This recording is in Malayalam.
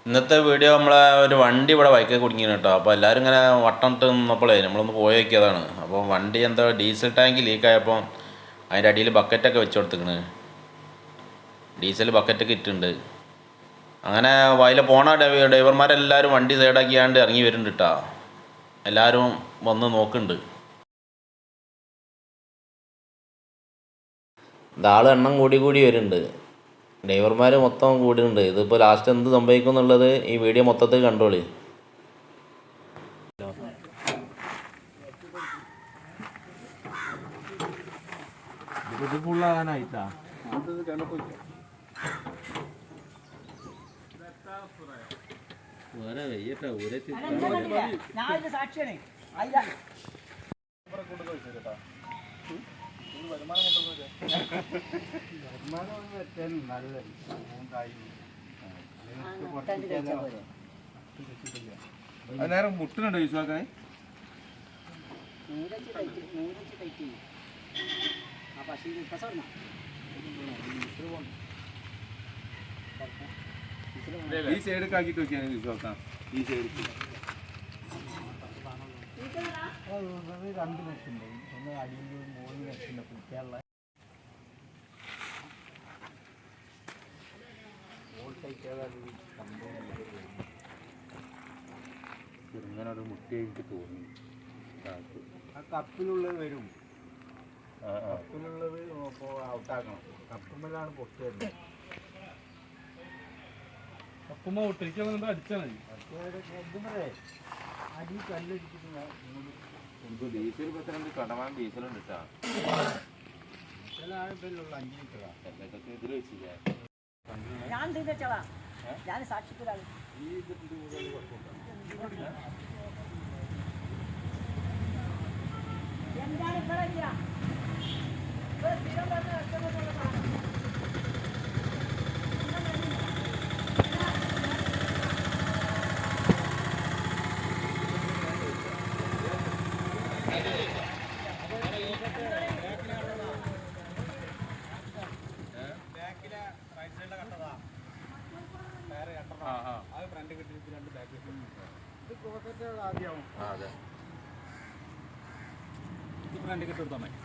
ഇന്നത്തെ വീഡിയോ നമ്മളെ ഒരു വണ്ടി ഇവിടെ ബൈക്കിൽ കുടുങ്ങിയാണ് കേട്ടോ. അപ്പോൾ എല്ലാവരും ഇങ്ങനെ വട്ടമിട്ട് നിന്നപ്പോഴേ നമ്മളൊന്ന് പോയി നോക്കിയതാണ്. അപ്പോൾ വണ്ടി എന്താ ഡീസൽ ടാങ്ക് ലീക്കായപ്പോൾ അതിൻ്റെ അടിയിൽ ബക്കറ്റൊക്കെ വെച്ച് കൊടുത്തിക്കണ്. ഡീസൽ ബക്കറ്റൊക്കെ ഇട്ടുണ്ട്. അങ്ങനെ അതിൽ പോണ ഡ്രൈവർമാരെല്ലാവരും വണ്ടി സൈഡാക്കിയാണ്ട് ഇറങ്ങി വരുന്നുണ്ട് കേട്ടോ. എല്ലാവരും വന്ന് നോക്കുന്നുണ്ട്. ഇതാൾ എണ്ണം കൂടി കൂടി വരുന്നുണ്ട്. ഡ്രൈവർമാർ മൊത്തം കൂടുന്നുണ്ട്. ഇതിപ്പോൾ ലാസ്റ്റ് എന്ത് സംഭവിക്കും എന്നുള്ളത് ഈ വീഡിയോ മൊത്തത്തിൽ കണ്ടോളി. ഇത് ഫുള്ളാകാനായിട്ടാ വേറെ വെയ്യട്ടാ ഊരെ സാക്ഷിയാണ്. നേരം മുട്ടുന്നുണ്ടോ വിശ്വാസായി ഈ സൈഡൊക്കെ ആക്കിട്ട് നോക്കിയാണ് വിശ്വാസം. ഈ സൈഡ് 2 ലക്ഷം ഒന്ന് അടിയിൽ 3 ലക്ഷം കുട്ടികളുടെ ഇങ്ങനെ ഒരു മുട്ടി എനിക്ക് തോന്നി. ആ കപ്പിലുള്ളത് വരും. കപ്പിലുള്ളത് ഔട്ടാക്കണം. കപ്പുമ്മലാണ് പൊട്ടിയത്. കപ്പുമ്മ ഒട്ടിരിക്കുന്നുണ്ട് അടിച്ചാൽ മതി. അടി കല്ലടിച്ചിട്ട് ഡീസൽ പത്തിനുണ്ട്. കടമാൻ ഡീസലുണ്ട് കേട്ടോ. ഡീസലായപ്പോഴുള്ള 5 ലിറ്ററാണ് ഇതിൽ വെച്ചില്ല. ഞാൻ സാക്ഷിക്കലാണ്. ഈ ഇതിട്ട് ഫ്രണ്ട് കിട്ടിയിട്ട് 2 ബാക്ക് ഇത് ആദ്യമാവും. ഇത് ഫ്രണ്ട് കിട്ടെടുത്താൽ മതി.